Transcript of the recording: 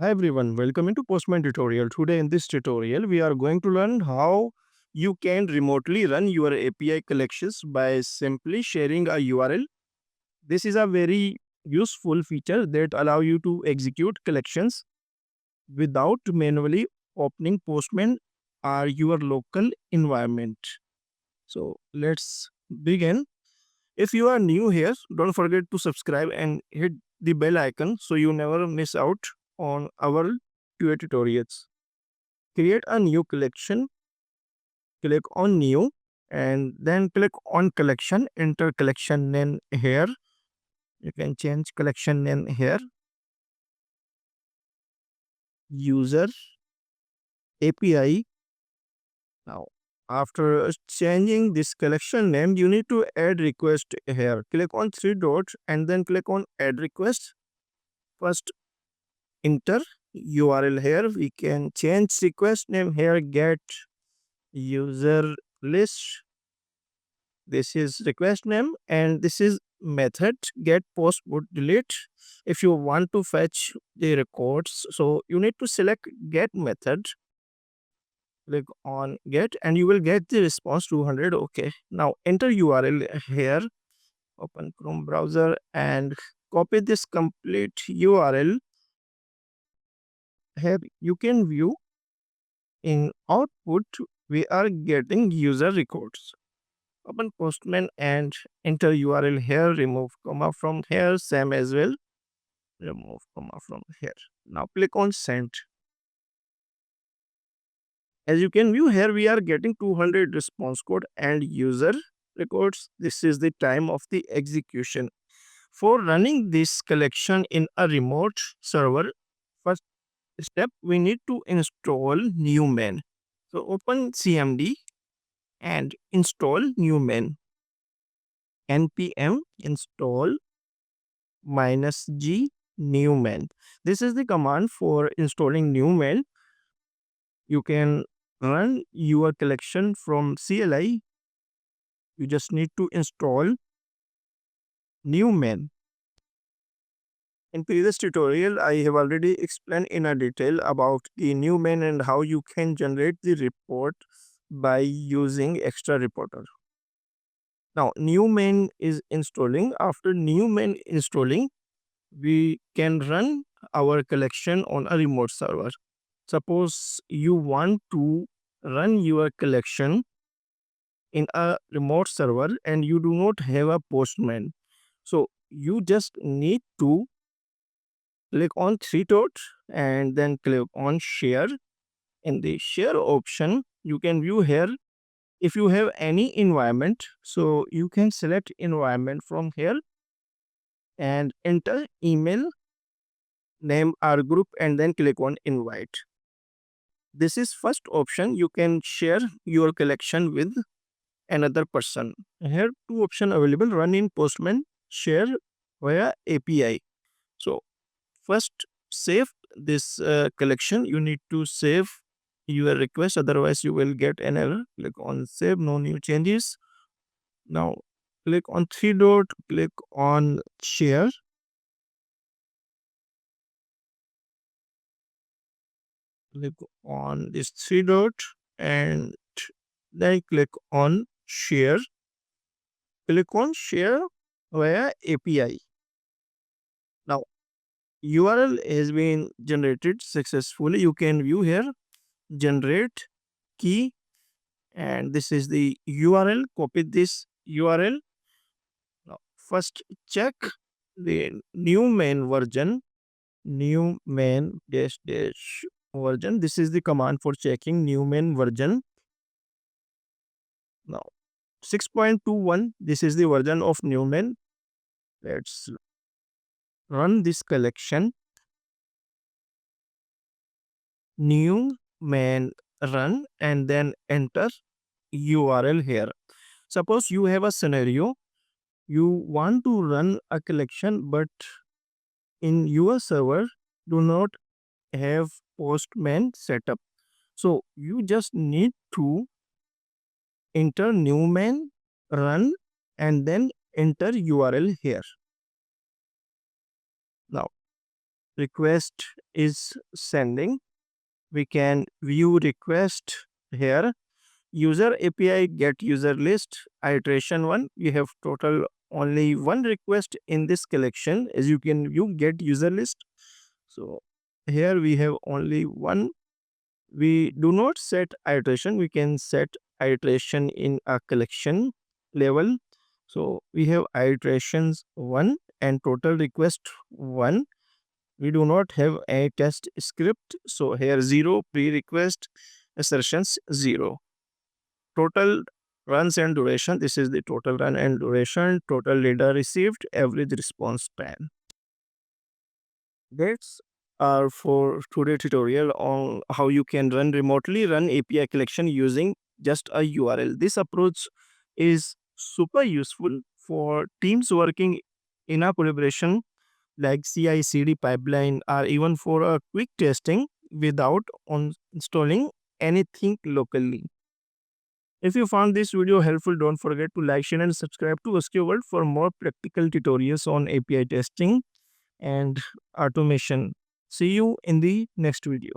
Hi everyone, welcome into Postman tutorial. Today in this tutorial, we are going to learn how you can remotely run your API collections by simply sharing a URL. This is a very useful feature that allow you to execute collections without manually opening Postman or your local environment. So let's begin. If you are new here, don't forget to subscribe and hit the bell icon so you never miss out on our QA tutorials. Create a new collection, click on new, and then click on collection, enter collection name here. You can change collection name here, user API. Now, after changing this collection name, you need to add request here. Click on three dots and then click on add request. First, enter URL here. We can change request name here, get user list. This is request name and this is method get post put delete. If you want to fetch the records, so you need to select get method, click on get and you will get the response 200. Okay, now enter URL here, open Chrome browser and copy this complete URL. Here you can view in output we are getting user records. Open Postman and enter URL here, remove comma from here, same as well, remove comma from here. Now click on send. As you can view here, we are getting 200 response code and user records. This is the time of the execution. For running this collection in a remote server, first step we need to install Newman. So open CMD and install Newman. npm install -g Newman. This is the command for installing Newman. You can run your collection from CLI. You just need to install Newman. In previous tutorial, I have already explained in a detail about the Newman and how you can generate the report by using extra reporter. Now, Newman is installing. After Newman installing, we can run our collection on a remote server. Suppose you want to run your collection in a remote server and you do not have a Postman. So you just need to click on three dots and then click on share. In the share option, you can view here if you have any environment. So you can select environment from here and enter email, name our group and then click on invite. This is first option. You can share your collection with another person. Here two option available, run in Postman, share via API. So first save this collection. You need to save your request, otherwise you will get an error. Click on save, no new changes. Now click on three dot, click on share, click on this three dot and then click on share, click on share via API. Now URL has been generated successfully. You can view here generate key and this is the URL. Copy this URL. Now first check the new main version, new main dash dash version. This is the command for checking new main version. Now 6.21, this is the version of Newman. Let's run this collection. Newman run and then enter URL here. Suppose you have a scenario, you want to run a collection, but in your server do not have Postman setup. So you just need to enter Newman run and then enter URL here. Now request is sending. We can view request here. User API get user list iteration 1. We have total only one request in this collection. As you can view, get user list. So here we have only one. We do not set iteration. We can set iteration in a collection level. So we have iterations 1 and total request 1. We do not have a test script. So here 0, pre-request assertions 0. Total runs and duration. This is the total run and duration, total data received, average response time. That's our for today tutorial on how you can run API collection using just a URL. This approach is super useful for teams working in a collaboration like CI/CD pipeline, or even for a quick testing without installing anything locally. If you found this video helpful, don't forget to like, share, and subscribe to SQ World for more practical tutorials on API testing and automation. See you in the next video.